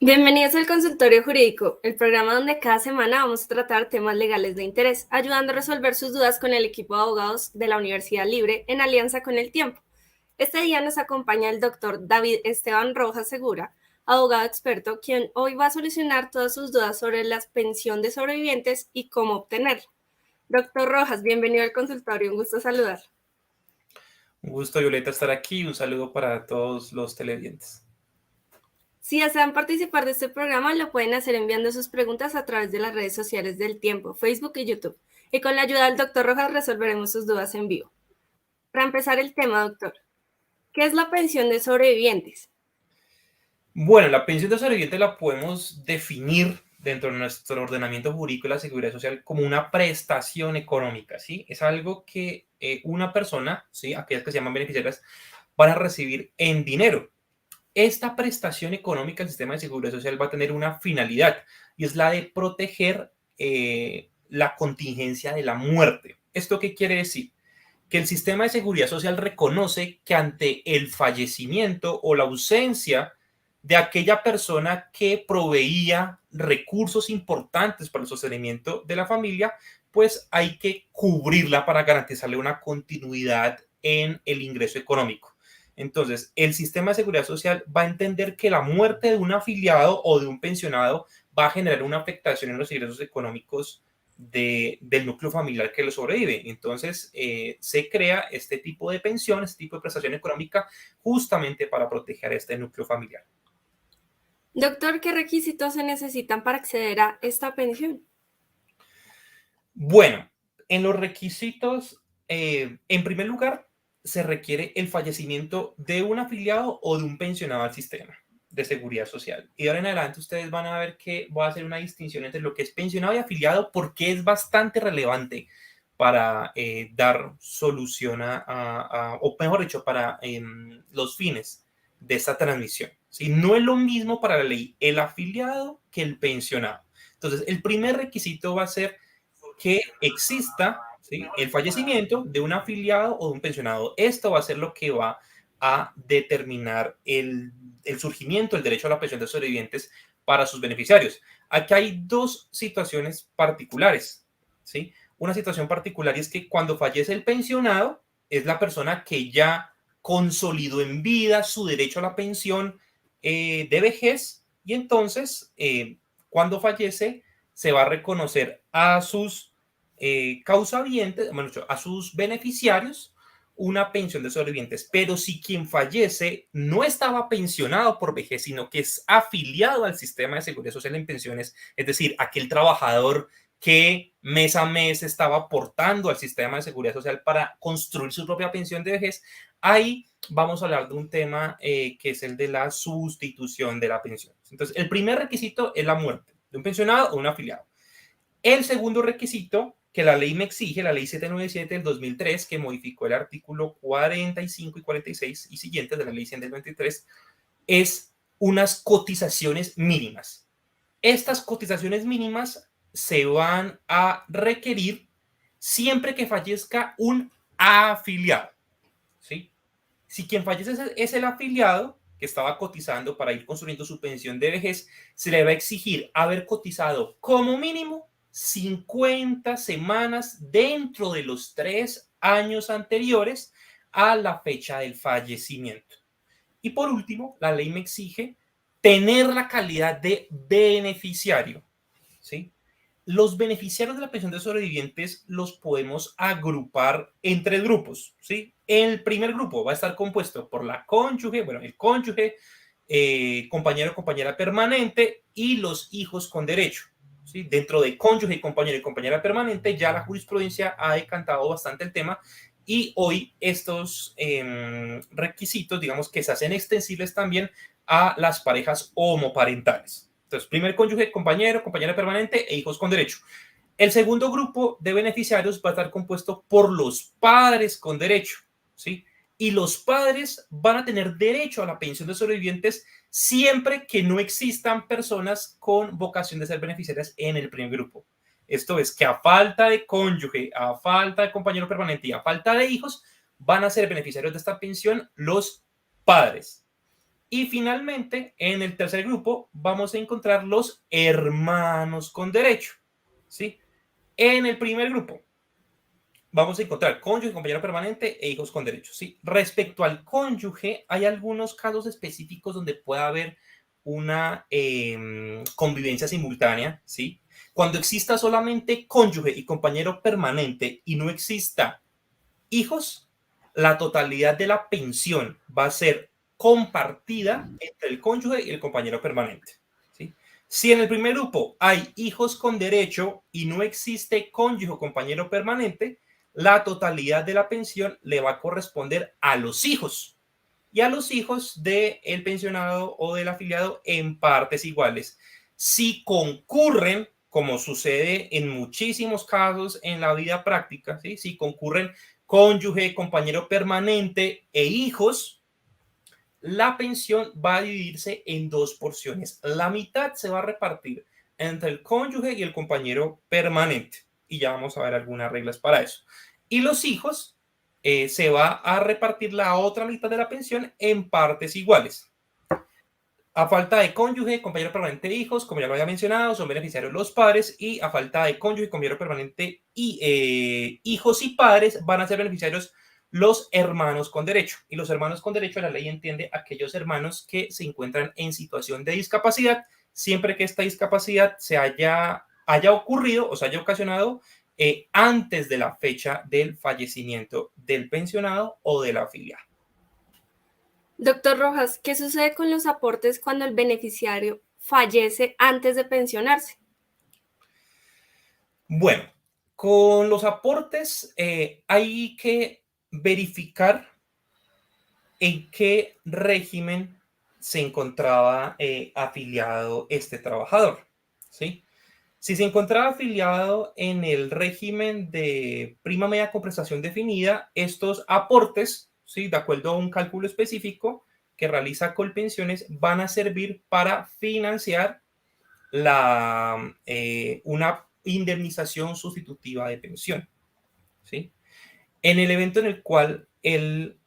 Bienvenidos al Consultorio Jurídico, el programa donde cada semana vamos a tratar temas legales de interés, ayudando a resolver sus dudas con el equipo de abogados de la Universidad Libre en alianza con el tiempo. Este día nos acompaña el doctor David Esteban Rojas Segura, abogado experto, quien hoy va a solucionar todas sus dudas sobre la pensión de sobrevivientes y cómo obtenerla. Doctor Rojas, bienvenido al consultorio, un gusto saludar. Un gusto, Violeta, estar aquí. Un saludo para todos los televidentes. Si desean participar de este programa, lo pueden hacer enviando sus preguntas a través de las redes sociales del Tiempo, Facebook y YouTube. Y con la ayuda del doctor Rojas resolveremos sus dudas en vivo. Para empezar el tema, doctor, ¿qué es la pensión de sobrevivientes? Bueno, la pensión de sobreviviente la podemos definir dentro de nuestro ordenamiento jurídico y la seguridad social como una prestación económica, ¿sí? Es algo que una persona, ¿sí? Aquellas que se llaman beneficiarias, van a recibir en dinero. Esta prestación económica del sistema de seguridad social va a tener una finalidad y es la de proteger la contingencia de la muerte. ¿Esto qué quiere decir? Que el sistema de seguridad social reconoce que ante el fallecimiento o la ausencia de aquella persona que proveía recursos importantes para el sostenimiento de la familia, pues hay que cubrirla para garantizarle una continuidad en el ingreso económico. Entonces, el sistema de seguridad social va a entender que la muerte de un afiliado o de un pensionado va a generar una afectación en los ingresos económicos del núcleo familiar que lo sobrevive. Entonces, se crea este tipo de pensión, este tipo de prestación económica, justamente para proteger a este núcleo familiar. Doctor, ¿qué requisitos se necesitan para acceder a esta pensión? Bueno, en los requisitos, en primer lugar, se requiere el fallecimiento de un afiliado o de un pensionado al sistema de seguridad social. Y ahora en adelante ustedes van a ver que voy a hacer una distinción entre lo que es pensionado y afiliado porque es bastante relevante para dar solución o mejor dicho, para los fines de esta transmisión. ¿Sí? No es lo mismo para la ley el afiliado que el pensionado. Entonces, el primer requisito va a ser que exista, ¿sí?, el fallecimiento de un afiliado o de un pensionado. Esto va a ser lo que va a determinar el surgimiento del derecho a la pensión de sobrevivientes para sus beneficiarios. Aquí hay dos situaciones particulares, ¿sí? Una situación particular es que cuando fallece el pensionado, es la persona que ya consolidó en vida su derecho a la pensión de vejez y entonces cuando fallece se va a reconocer a sus causavientes, bueno, a sus beneficiarios una pensión de sobrevivientes. Pero si quien fallece no estaba pensionado por vejez, sino que es afiliado al sistema de seguridad social en pensiones, es decir, aquel trabajador que mes a mes estaba aportando al sistema de seguridad social para construir su propia pensión de vejez, ahí vamos a hablar de un tema que es el de la sustitución de la pensión. Entonces, el primer requisito es la muerte de un pensionado o un afiliado. El segundo requisito que la ley me exige, la ley 797 del 2003, que modificó el artículo 45 y 46 y siguientes de la ley 100 del 23, es unas cotizaciones mínimas. Estas cotizaciones mínimas se van a requerir siempre que fallezca un afiliado, ¿sí? Si quien fallece es el afiliado que estaba cotizando para ir construyendo su pensión de vejez, se le va a exigir haber cotizado como mínimo 50 semanas dentro de los 3 años anteriores a la fecha del fallecimiento. Y por último, la ley me exige tener la calidad de beneficiario, ¿sí? Los beneficiarios de la pensión de sobrevivientes los podemos agrupar en 3 grupos, ¿sí? El primer grupo va a estar compuesto por la cónyuge, bueno, el cónyuge, compañero o compañera permanente y los hijos con derecho, ¿sí? Dentro de cónyuge y compañero y compañera permanente ya la jurisprudencia ha decantado bastante el tema y hoy estos requisitos, digamos que se hacen extensibles también a las parejas homoparentales. Entonces, primer cónyuge, compañero, compañera permanente e hijos con derecho. El segundo grupo de beneficiarios va a estar compuesto por los padres con derecho, ¿sí? Y los padres van a tener derecho a la pensión de sobrevivientes siempre que no existan personas con vocación de ser beneficiarias en el primer grupo. Esto es que a falta de cónyuge, a falta de compañero permanente y a falta de hijos, van a ser beneficiarios de esta pensión los padres. Y finalmente, en el tercer grupo, vamos a encontrar los hermanos con derecho, ¿sí? En el primer grupo, vamos a encontrar cónyuge, compañero permanente e hijos con derecho, ¿sí? Respecto al cónyuge, hay algunos casos específicos donde puede haber una convivencia simultánea, ¿sí? Cuando exista solamente cónyuge y compañero permanente y no exista hijos, la totalidad de la pensión va a ser compartida entre el cónyuge y el compañero permanente, ¿sí? Si en el primer grupo hay hijos con derecho y no existe cónyuge o compañero permanente, la totalidad de la pensión le va a corresponder a los hijos y a los hijos del pensionado o del afiliado en partes iguales. Si concurren, como sucede en muchísimos casos en la vida práctica, ¿sí? Si concurren cónyuge, compañero permanente e hijos, la pensión va a dividirse en dos porciones. La mitad se va a repartir entre el cónyuge y el compañero permanente. Y ya vamos a ver algunas reglas para eso. Y los hijos se va a repartir la otra mitad de la pensión en partes iguales. A falta de cónyuge, compañero permanente e hijos, como ya lo había mencionado, son beneficiarios los padres, y a falta de cónyuge, compañero permanente y hijos y padres van a ser beneficiarios los hermanos con derecho. Y los hermanos con derecho, la ley entiende aquellos hermanos que se encuentran en situación de discapacidad, siempre que esta discapacidad se haya ocurrido o se haya ocasionado antes de la fecha del fallecimiento del pensionado o del afiliado. Doctor Rojas, ¿qué sucede con los aportes cuando el beneficiario fallece antes de pensionarse? Bueno, con los aportes hay que verificar en qué régimen se encontraba afiliado este trabajador, ¿sí? Si se encontraba afiliado en el régimen de prima media con prestación definida, estos aportes, ¿sí? De acuerdo a un cálculo específico que realiza Colpensiones, van a servir para financiar una indemnización sustitutiva de pensión, ¿sí? En el evento en el cual el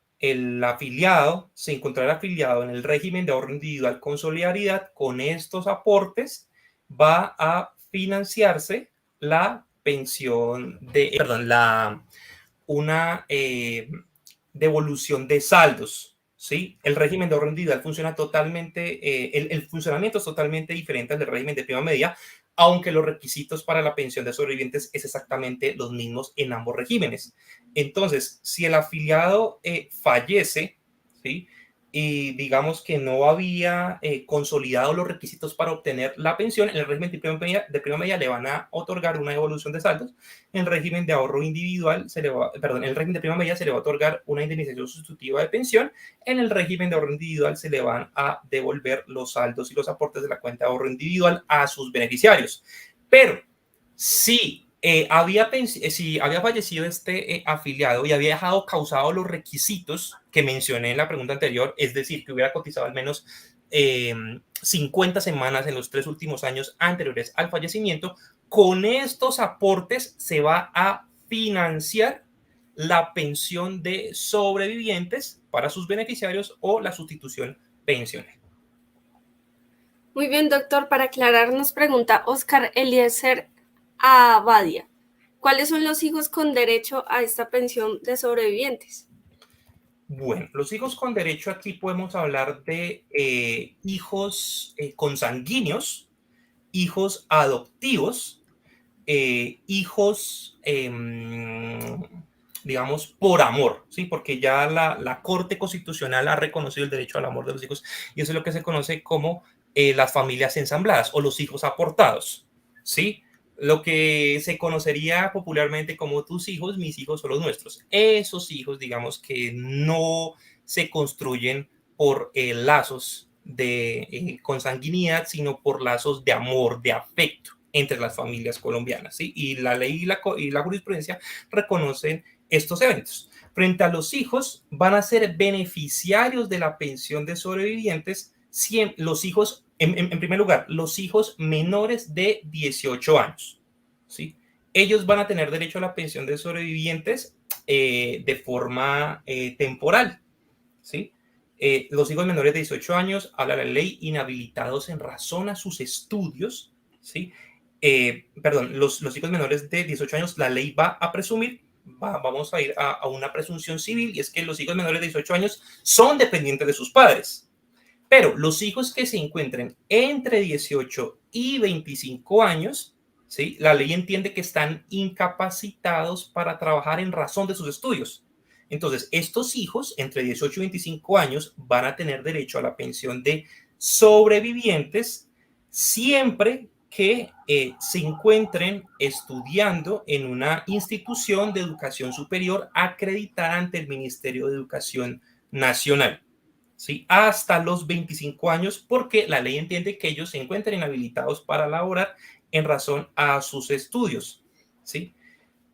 afiliado se encontrará afiliado en el régimen de ahorro individual con solidaridad, con estos aportes va a financiarse la pensión una devolución de saldos, ¿sí? El régimen de ahorro individual funciona totalmente, el funcionamiento es totalmente diferente al del régimen de prima media, aunque los requisitos para la pensión de sobrevivientes es exactamente los mismos en ambos regímenes. Entonces, si el afiliado fallece, ¿sí? Y digamos que no había consolidado los requisitos para obtener la pensión, en el régimen de prima media le van a otorgar una devolución de saldos. En el régimen de ahorro individual, en el régimen de prima media se le va a otorgar una indemnización sustitutiva de pensión. En el régimen de ahorro individual se le van a devolver los saldos y los aportes de la cuenta de ahorro individual a sus beneficiarios. Pero si si había fallecido este afiliado y había dejado causado los requisitos que mencioné en la pregunta anterior, es decir, que hubiera cotizado al menos 50 semanas en los 3 últimos años anteriores al fallecimiento, con estos aportes se va a financiar la pensión de sobrevivientes para sus beneficiarios o la sustitución pensional. Muy bien, doctor. Para aclarar, nos pregunta Oscar Eliezer Abadia. ¿Cuáles son los hijos con derecho a esta pensión de sobrevivientes? Bueno, los hijos con derecho, aquí podemos hablar de hijos consanguíneos, hijos adoptivos, hijos, digamos, por amor, ¿sí? Porque ya la Corte Constitucional ha reconocido el derecho al amor de los hijos, y eso es lo que se conoce como las familias ensambladas o los hijos aportados, ¿sí? Lo que se conocería popularmente como tus hijos, mis hijos son los nuestros. Esos hijos, digamos, que no se construyen por lazos de consanguinidad, sino por lazos de amor, de afecto entre las familias colombianas, ¿sí? Y la ley y la jurisprudencia reconocen estos eventos. Frente a los hijos, van a ser beneficiarios de la pensión de sobrevivientes los hijos, en primer lugar, los hijos menores de 18 años, ¿sí? Ellos van a tener derecho a la pensión de sobrevivientes de forma temporal, ¿sí? Los hijos menores de 18 años, habla la ley, inhabilitados en razón a sus estudios, ¿sí? Perdón, los hijos menores de 18 años, la ley va a presumir, vamos a ir a una presunción civil, y es que los hijos menores de 18 años son dependientes de sus padres. Pero los hijos que se encuentren entre 18 y 25 años, ¿sí? La ley entiende que están incapacitados para trabajar en razón de sus estudios. Entonces, estos hijos entre 18 y 25 años van a tener derecho a la pensión de sobrevivientes siempre que se encuentren estudiando en una institución de educación superior acreditada ante el Ministerio de Educación Nacional. ¿Sí? Hasta los 25 años, porque la ley entiende que ellos se encuentran inhabilitados para laborar en razón a sus estudios. ¿Sí?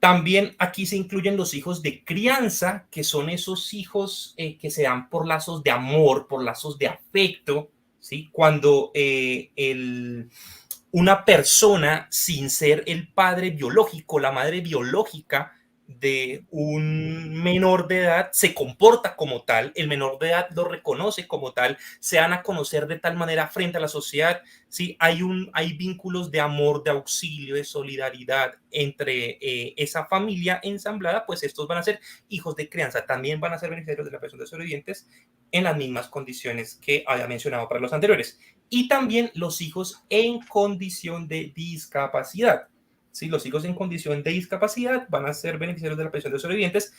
También aquí se incluyen los hijos de crianza, que son esos hijos que se dan por lazos de amor, por lazos de afecto, ¿sí? Cuando una persona, sin ser el padre biológico, la madre biológica de un menor de edad, se comporta como tal, el menor de edad lo reconoce como tal, se dan a conocer de tal manera frente a la sociedad, ¿sí? Hay vínculos de amor, de auxilio, de solidaridad entre esa familia ensamblada, pues estos van a ser hijos de crianza, también van a ser beneficiarios de la pensión de sobrevivientes en las mismas condiciones que había mencionado para los anteriores. Y también los hijos en condición de discapacidad. ¿Sí? Los hijos en condición de discapacidad van a ser beneficiarios de la pensión de sobrevivientes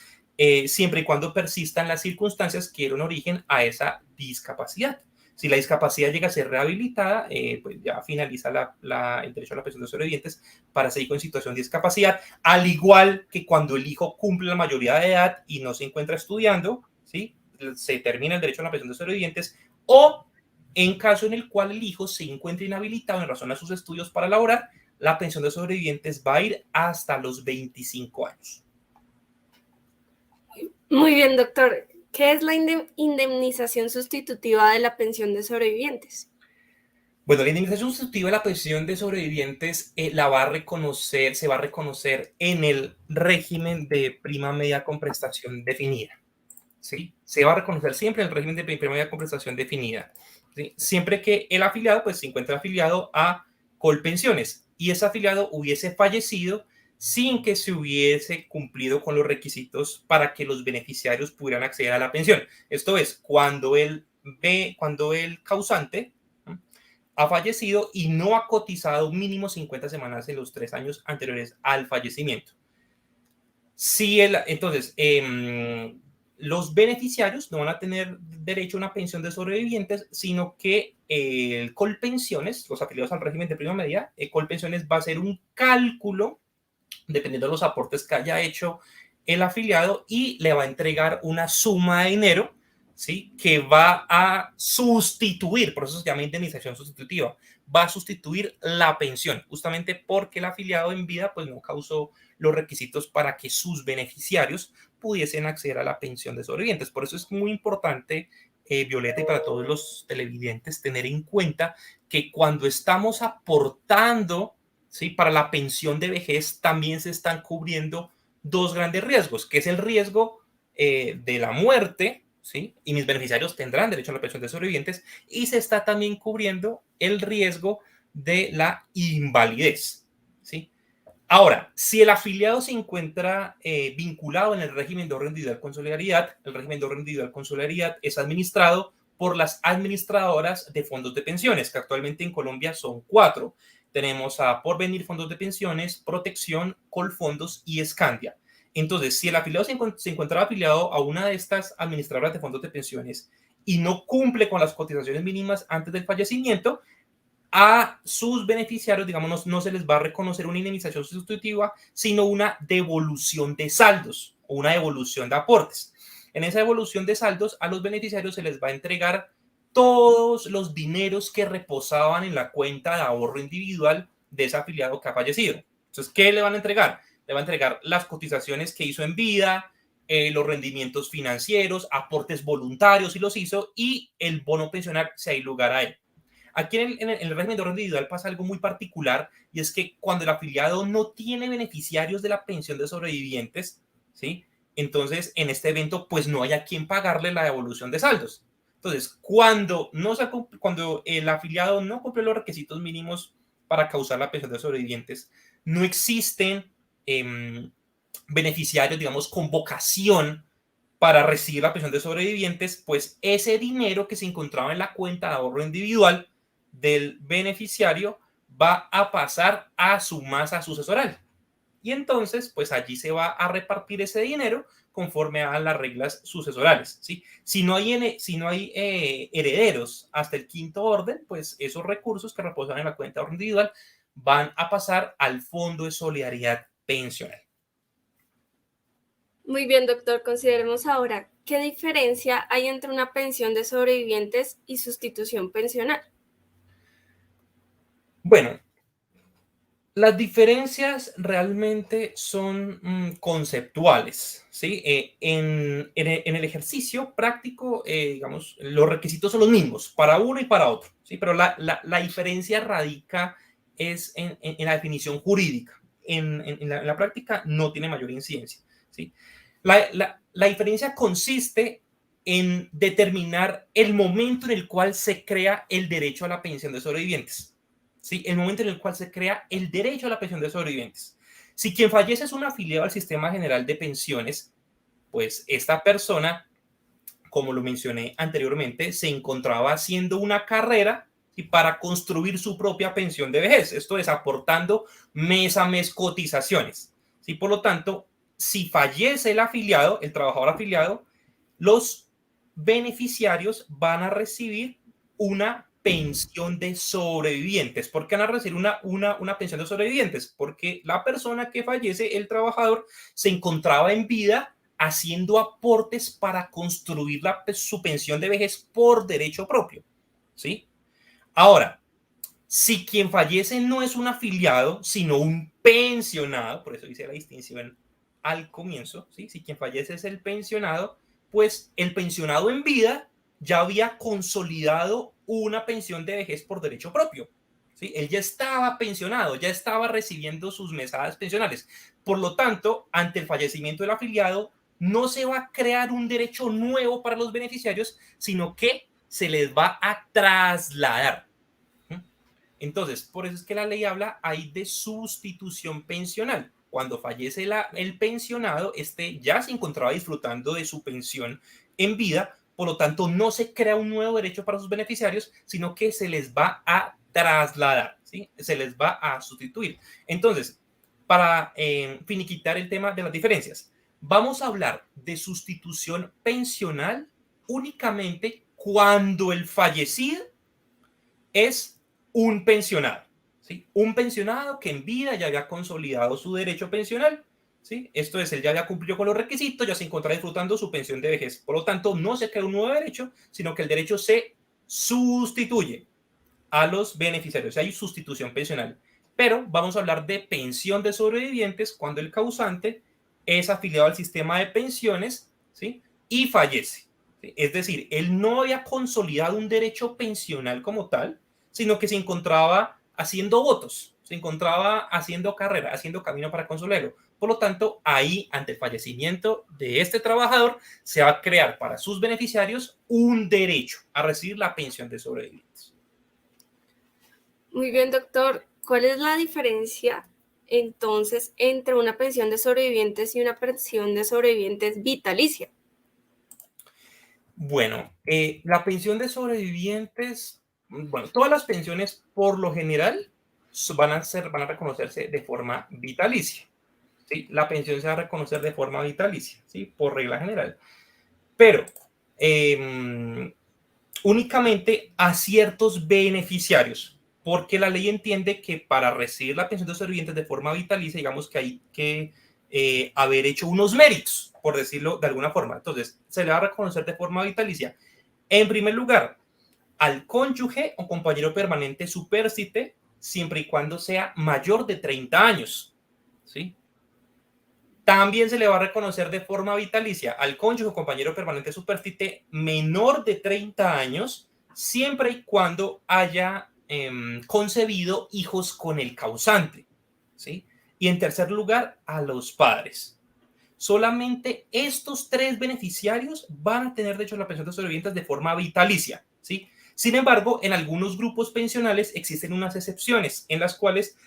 siempre y cuando persistan las circunstancias que dieron origen a esa discapacidad. Si la discapacidad llega a ser rehabilitada, pues ya finaliza el derecho a la pensión de sobrevivientes para ese hijo en situación de discapacidad, al igual que cuando el hijo cumple la mayoría de edad y no se encuentra estudiando, ¿sí? Se termina el derecho a la pensión de sobrevivientes, o en caso en el cual el hijo se encuentre inhabilitado en razón a sus estudios para laborar, la pensión de sobrevivientes va a ir hasta los 25 años. Muy bien, doctor. ¿Qué es la indemnización sustitutiva de la pensión de sobrevivientes? Bueno, la indemnización sustitutiva de la pensión de sobrevivientes se va a reconocer en el régimen de prima media con prestación definida. ¿Sí? Se va a reconocer siempre en el régimen de prima media con prestación definida. ¿Sí? Siempre que el afiliado pues, se encuentre afiliado a Colpensiones y ese afiliado hubiese fallecido sin que se hubiese cumplido con los requisitos para que los beneficiarios pudieran acceder a la pensión. Esto es, cuando el causante ha fallecido y no ha cotizado mínimo 50 semanas en los 3 años anteriores al fallecimiento. Entonces, los beneficiarios no van a tener derecho a una pensión de sobrevivientes, sino que el Colpensiones, los afiliados al régimen de prima media, Colpensiones va a hacer un cálculo dependiendo de los aportes que haya hecho el afiliado y le va a entregar una suma de dinero, ¿sí? Que va a sustituir, por eso se llama indemnización sustitutiva, va a sustituir la pensión, justamente porque el afiliado en vida pues no causó los requisitos para que sus beneficiarios pudiesen acceder a la pensión de sobrevivientes. Por eso es muy importante, Violeta, y para todos los televidentes, tener en cuenta que cuando estamos aportando, ¿sí? Para la pensión de vejez también se están cubriendo dos grandes riesgos, que es el riesgo de la muerte, ¿sí? Y mis beneficiarios tendrán derecho a la pensión de sobrevivientes, y se está también cubriendo el riesgo de la invalidez, ¿sí? Ahora, si el afiliado se encuentra vinculado en el régimen de ahorro individual con solidaridad, el régimen de ahorro individual con solidaridad es administrado por las administradoras de fondos de pensiones, que actualmente en Colombia son 4. Tenemos a Porvenir Fondos de Pensiones, Protección, Colfondos y Escandia. Entonces, si el afiliado se encuentra afiliado a una de estas administradoras de fondos de pensiones y no cumple con las cotizaciones mínimas antes del fallecimiento, a sus beneficiarios, digamos, no se les va a reconocer una indemnización sustitutiva, sino una devolución de saldos o una devolución de aportes. En esa devolución de saldos, a los beneficiarios se les va a entregar todos los dineros que reposaban en la cuenta de ahorro individual de ese afiliado que ha fallecido. Entonces, ¿qué le van a entregar? Le van a entregar las cotizaciones que hizo en vida, los rendimientos financieros, aportes voluntarios si los hizo, y el bono pensional si hay lugar a él. Aquí en el régimen de ahorro individual pasa algo muy particular, y es que cuando el afiliado no tiene beneficiarios de la pensión de sobrevivientes, ¿sí? Entonces en este evento pues no hay a quien pagarle la devolución de saldos. Entonces, cuando el afiliado no cumple los requisitos mínimos para causar la pensión de sobrevivientes, no existen beneficiarios, digamos, con vocación para recibir la pensión de sobrevivientes, pues ese dinero que se encontraba en la cuenta de ahorro individual del beneficiario va a pasar a su masa sucesoral. Y entonces, pues allí se va a repartir ese dinero conforme a las reglas sucesorales, ¿sí? Si no hay herederos hasta el quinto orden, pues esos recursos que reposan en la cuenta de ahorro individual van a pasar al Fondo de Solidaridad Pensional. Muy bien, doctor. Consideremos ahora qué diferencia hay entre una pensión de sobrevivientes y sustitución pensional. Bueno, las diferencias realmente son conceptuales, ¿sí? En el ejercicio práctico, digamos, los requisitos son los mismos para uno y para otro, ¿sí? Pero la diferencia radica es en la definición jurídica. En la práctica no tiene mayor incidencia, ¿sí? La diferencia consiste en determinar el momento en el cual se crea el derecho a la pensión de sobrevivientes. ¿Sí? El momento en el cual se crea el derecho a la pensión de sobrevivientes. Si quien fallece es un afiliado al Sistema General de Pensiones, pues esta persona, como lo mencioné anteriormente, se encontraba haciendo una carrera para construir su propia pensión de vejez. Esto es, aportando mes a mes cotizaciones. ¿Sí? Por lo tanto, si fallece el afiliado, el trabajador afiliado, los beneficiarios van a recibir una pensión de sobrevivientes. ¿Por qué van a recibir una pensión de sobrevivientes? Porque la persona que fallece, el trabajador, se encontraba en vida haciendo aportes para construir su pensión de vejez por derecho propio, ¿sí? Ahora, si quien fallece no es un afiliado, sino un pensionado, por eso hice la distinción al comienzo, ¿sí? Si quien fallece es el pensionado, pues el pensionado en vida ya había consolidado una pensión de vejez por derecho propio, ¿sí? Él ya estaba pensionado, ya estaba recibiendo sus mesadas pensionales. Por lo tanto, ante el fallecimiento del afiliado, no se va a crear un derecho nuevo para los beneficiarios, sino que se les va a trasladar. Entonces, por eso es que la ley habla ahí de sustitución pensional. Cuando fallece el pensionado, este ya se encontraba disfrutando de su pensión en vida, por lo tanto no se crea un nuevo derecho para sus beneficiarios, sino que se les va a trasladar, ¿sí? Se les va a sustituir. Entonces, para finiquitar el tema de las diferencias, vamos a hablar de sustitución pensional únicamente cuando el fallecido es un pensionado, ¿sí? Un pensionado que en vida ya había consolidado su derecho pensional, ¿sí? Esto es, él ya había cumplido con los requisitos, ya se encontraba disfrutando su pensión de vejez. Por lo tanto, no se crea un nuevo derecho, sino que el derecho se sustituye a los beneficiarios. Hay sustitución pensional. Pero vamos a hablar de pensión de sobrevivientes cuando el causante es afiliado al sistema de pensiones, ¿sí? Y fallece. ¿Sí? Es decir, él no había consolidado un derecho pensional como tal, sino que se encontraba haciendo votos, se encontraba haciendo carrera, haciendo camino para consolidarlo. Por lo tanto, ahí, ante el fallecimiento de este trabajador, se va a crear para sus beneficiarios un derecho a recibir la pensión de sobrevivientes. Muy bien, doctor. ¿Cuál es la diferencia entonces entre una pensión de sobrevivientes y una pensión de sobrevivientes vitalicia? Bueno, la pensión de sobrevivientes, bueno, todas las pensiones por lo general van a reconocerse de forma vitalicia, ¿sí? La pensión se va a reconocer de forma vitalicia, ¿sí? Por regla general. Pero únicamente a ciertos beneficiarios, porque la ley entiende que para recibir la pensión de sobrevivientes de forma vitalicia, digamos que hay que haber hecho unos méritos, por decirlo de alguna forma. Entonces, se le va a reconocer de forma vitalicia, en primer lugar, al cónyuge o compañero permanente supérstite, siempre y cuando sea mayor de 30 años, ¿sí? También se le va a reconocer de forma vitalicia al cónyuge o compañero permanente supérstite menor de 30 años, siempre y cuando haya concebido hijos con el causante, ¿sí? Y en tercer lugar, a los padres. solamente estos 3 beneficiarios van a tener derecho a la pensión de sobrevivientes de forma vitalicia, ¿sí? Sin embargo, en algunos grupos pensionales existen unas excepciones en las cuales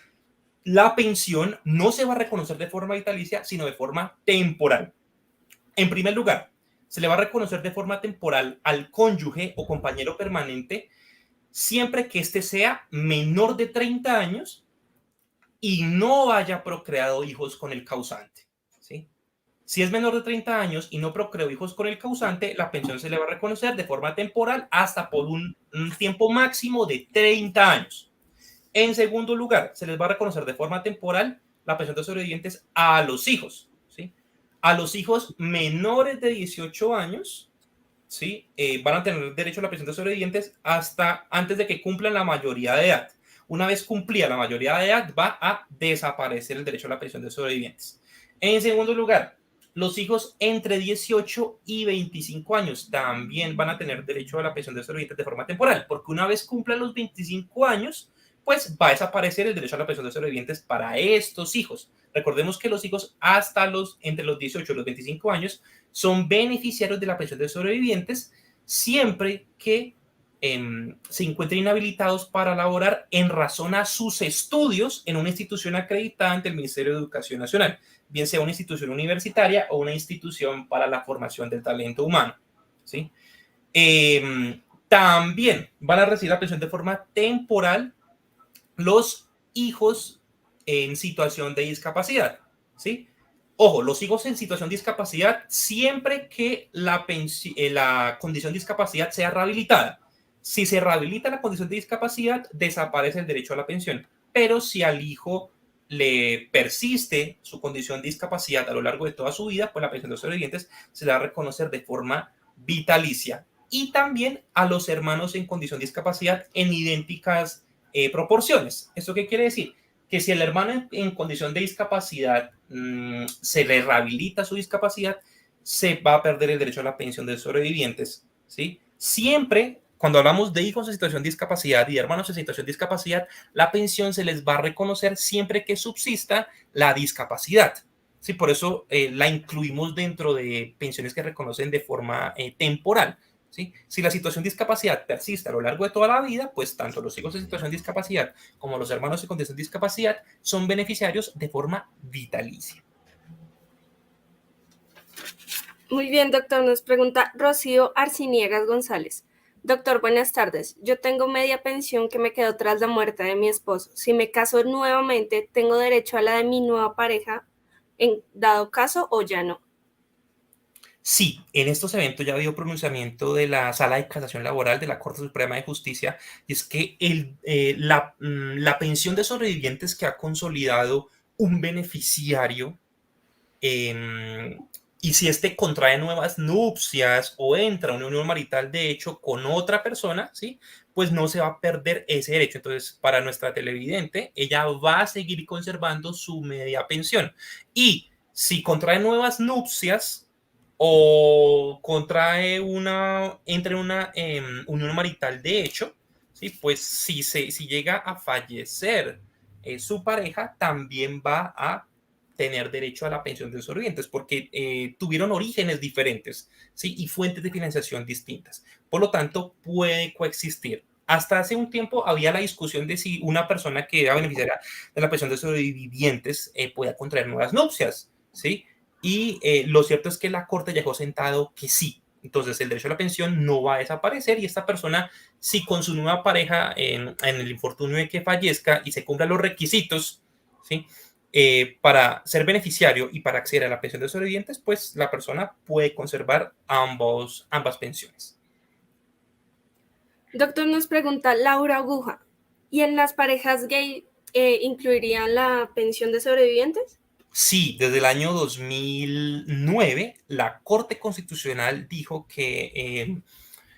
la pensión no se va a reconocer de forma vitalicia, sino de forma temporal. En primer lugar, se le va a reconocer de forma temporal al cónyuge o compañero permanente siempre que éste sea menor de 30 años y no haya procreado hijos con el causante, ¿sí? Si es menor de 30 años y no procreó hijos con el causante, la pensión se le va a reconocer de forma temporal hasta por un tiempo máximo de 30 años. En segundo lugar, se les va a reconocer de forma temporal la pensión de sobrevivientes a los hijos, ¿sí? A los hijos menores de 18 años, ¿sí? Van a tener derecho a la pensión de sobrevivientes hasta antes de que cumplan la mayoría de edad. Una vez cumplida la mayoría de edad, va a desaparecer el derecho a la pensión de sobrevivientes. En segundo lugar, los hijos entre 18 y 25 años también van a tener derecho a la pensión de sobrevivientes de forma temporal, porque una vez cumplan los 25 años, pues va a desaparecer el derecho a la pensión de sobrevivientes para estos hijos. Recordemos que los hijos entre los 18 y los 25 años son beneficiarios de la pensión de sobrevivientes siempre que se encuentren inhabilitados para laborar en razón a sus estudios en una institución acreditada ante el Ministerio de Educación Nacional, bien sea una institución universitaria o una institución para la formación del talento humano, ¿sí? También van a recibir la pensión de forma temporal los hijos en situación de discapacidad, ¿sí? Ojo, los hijos en situación de discapacidad siempre que la condición de discapacidad sea rehabilitada. Si se rehabilita la condición de discapacidad, desaparece el derecho a la pensión. Pero si al hijo le persiste su condición de discapacidad a lo largo de toda su vida, pues la pensión de los sobrevivientes se le va a reconocer de forma vitalicia. Y también a los hermanos en condición de discapacidad en idénticas proporciones. ¿Esto qué quiere decir? Que si el hermano en condición de discapacidad se le rehabilita su discapacidad, se va a perder el derecho a la pensión de sobrevivientes, ¿sí? Siempre, cuando hablamos de hijos en situación de discapacidad y hermanos en situación de discapacidad, la pensión se les va a reconocer siempre que subsista la discapacidad, ¿sí? Por eso la incluimos dentro de pensiones que reconocen de forma temporal. ¿Sí? Si la situación de discapacidad persiste a lo largo de toda la vida, pues tanto los hijos en situación de discapacidad como los hermanos en condición de discapacidad son beneficiarios de forma vitalicia. Muy bien, doctor. Nos pregunta Rocío Arciniegas González. Doctor, buenas tardes. Yo tengo media pensión que me quedó tras la muerte de mi esposo. Si me caso nuevamente, ¿tengo derecho a la de mi nueva pareja en dado caso o ya no? Sí, en estos eventos ya ha habido pronunciamiento de la Sala de Casación Laboral de la Corte Suprema de Justicia, y es que la pensión de sobrevivientes que ha consolidado un beneficiario, y si éste contrae nuevas nupcias o entra a una unión marital de hecho con otra persona, ¿sí? Pues no se va a perder ese derecho. Entonces, para nuestra televidente, ella va a seguir conservando su media pensión. Y si contrae nuevas nupcias o entre una unión marital de hecho, ¿sí? Pues si llega a fallecer su pareja, también va a tener derecho a la pensión de sobrevivientes porque tuvieron orígenes diferentes, ¿sí? Y fuentes de financiación distintas. Por lo tanto, puede coexistir. Hasta hace un tiempo había la discusión de si una persona que era beneficiaria de la pensión de sobrevivientes podía contraer nuevas nupcias, ¿sí? Y lo cierto es que la Corte dejó sentado que sí. Entonces, el derecho a la pensión no va a desaparecer y esta persona, si con su nueva pareja en el infortunio de que fallezca y se cumplan los requisitos, ¿sí? Para ser beneficiario y para acceder a la pensión de sobrevivientes, pues la persona puede conservar ambas pensiones. Doctor, nos pregunta Laura Aguja. ¿Y en las parejas gay incluirían la pensión de sobrevivientes? Sí, desde el año 2009, la Corte Constitucional dijo que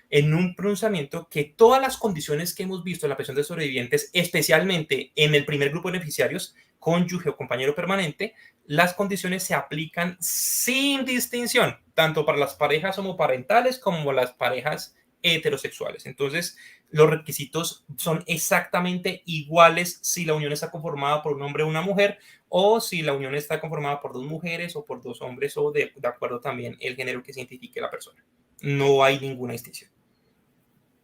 en un pronunciamiento que todas las condiciones que hemos visto en la pensión de sobrevivientes, especialmente en el primer grupo de beneficiarios, cónyuge o compañero permanente, las condiciones se aplican sin distinción, tanto para las parejas homoparentales como las parejas heterosexuales. Entonces, los requisitos son exactamente iguales si la unión está conformada por un hombre o una mujer, o si la unión está conformada por dos mujeres o por dos hombres, o de acuerdo también el género que se identifique la persona. No hay ninguna distinción.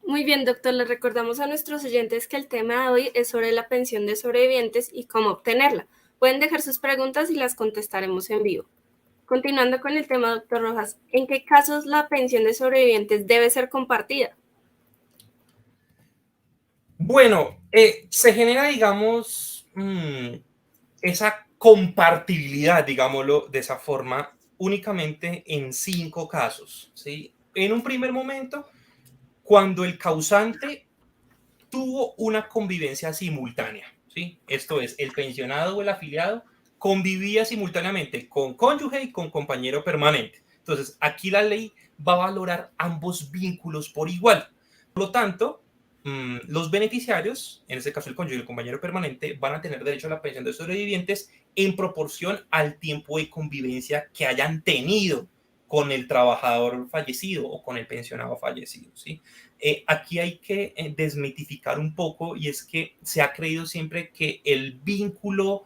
Muy bien, doctor. Les recordamos a nuestros oyentes que el tema de hoy es sobre la pensión de sobrevivientes y cómo obtenerla. Pueden dejar sus preguntas y las contestaremos en vivo. Continuando con el tema, doctor Rojas, ¿en qué casos la pensión de sobrevivientes debe ser compartida? Bueno, se genera, digamos, esa compartibilidad, digámoslo de esa forma, únicamente en 5 casos, ¿sí? En un primer momento, cuando el causante tuvo una convivencia simultánea, ¿sí? Esto es, el pensionado o el afiliado convivía simultáneamente con cónyuge y con compañero permanente. Entonces, aquí la ley va a valorar ambos vínculos por igual. Por lo tanto, los beneficiarios, en este caso el cónyuge y el compañero permanente, van a tener derecho a la pensión de sobrevivientes en proporción al tiempo de convivencia que hayan tenido con el trabajador fallecido o con el pensionado fallecido, ¿sí? Aquí hay que desmitificar un poco, y es que se ha creído siempre que el vínculo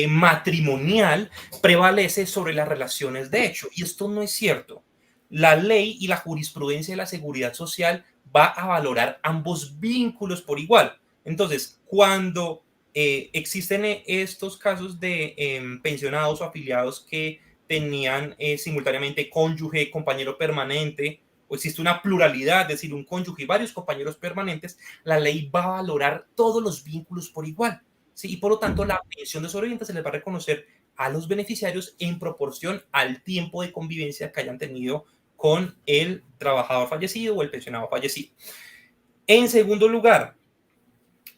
matrimonial prevalece sobre las relaciones de hecho, y esto no es cierto. La ley y la jurisprudencia de la seguridad social va a valorar ambos vínculos por igual. Entonces, cuando existen estos casos de pensionados o afiliados que tenían simultáneamente cónyuge, compañero permanente, o existe una pluralidad, es decir, un cónyuge y varios compañeros permanentes, la ley va a valorar todos los vínculos por igual, ¿sí? Y por lo tanto, la pensión de sobrevivientes se les va a reconocer a los beneficiarios en proporción al tiempo de convivencia que hayan tenido con el trabajador fallecido o el pensionado fallecido. En segundo lugar,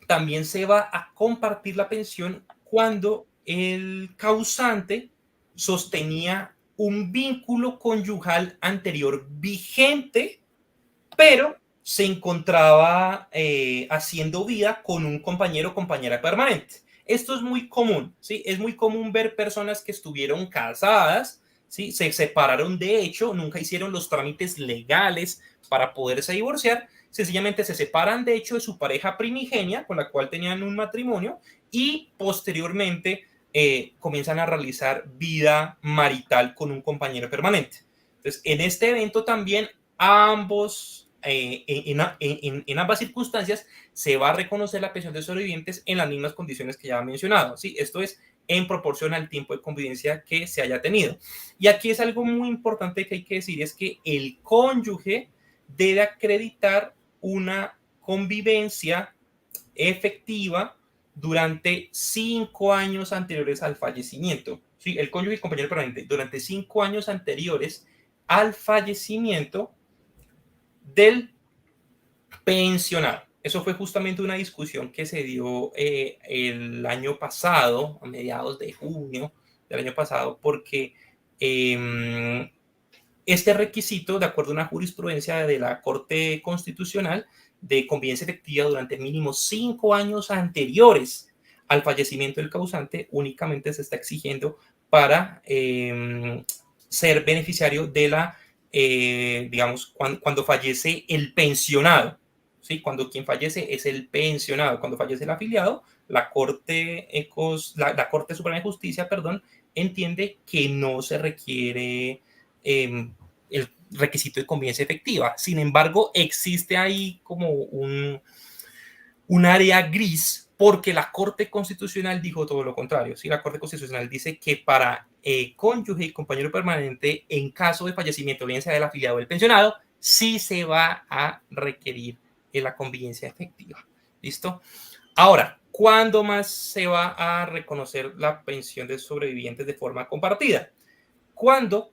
también se va a compartir la pensión cuando el causante sostenía un vínculo conyugal anterior vigente, pero se encontraba haciendo vida con un compañero o compañera permanente. Esto es muy común, ¿sí? Es muy común ver personas que estuvieron casadas, ¿sí? Se separaron de hecho, nunca hicieron los trámites legales para poderse divorciar, sencillamente se separan de hecho de su pareja primigenia con la cual tenían un matrimonio, y posteriormente comienzan a realizar vida marital con un compañero permanente. Entonces, en este evento también ambos, en ambas circunstancias, se va a reconocer la pensión de sobrevivientes en las mismas condiciones que ya he mencionado, ¿sí? Esto es en proporción al tiempo de convivencia que se haya tenido. Y aquí es algo muy importante que hay que decir, es que el cónyuge debe acreditar una convivencia efectiva durante 5 años anteriores al fallecimiento. ¿Sí? El cónyuge y compañero permanente, durante 5 años anteriores al fallecimiento del pensionado. Eso fue justamente una discusión que se dio el año pasado, a mediados de junio del año pasado, porque este requisito, de acuerdo a una jurisprudencia de la Corte Constitucional, de convivencia efectiva durante mínimo 5 años anteriores al fallecimiento del causante, únicamente se está exigiendo para ser beneficiario de la, digamos, cuando fallece el pensionado, ¿sí? Cuando quien fallece es el pensionado, cuando fallece el afiliado, la Corte Suprema de Justicia, perdón, entiende que no se requiere el requisito de convivencia efectiva. Sin embargo, existe ahí como un área gris, porque la Corte Constitucional dijo todo lo contrario. ¿Sí? La Corte Constitucional dice que para cónyuge y compañero permanente, en caso de fallecimiento, bien sea del afiliado o del pensionado, sí se va a requerir la convivencia efectiva. ¿Listo? Ahora, ¿cuándo más se va a reconocer la pensión de sobrevivientes de forma compartida? Cuando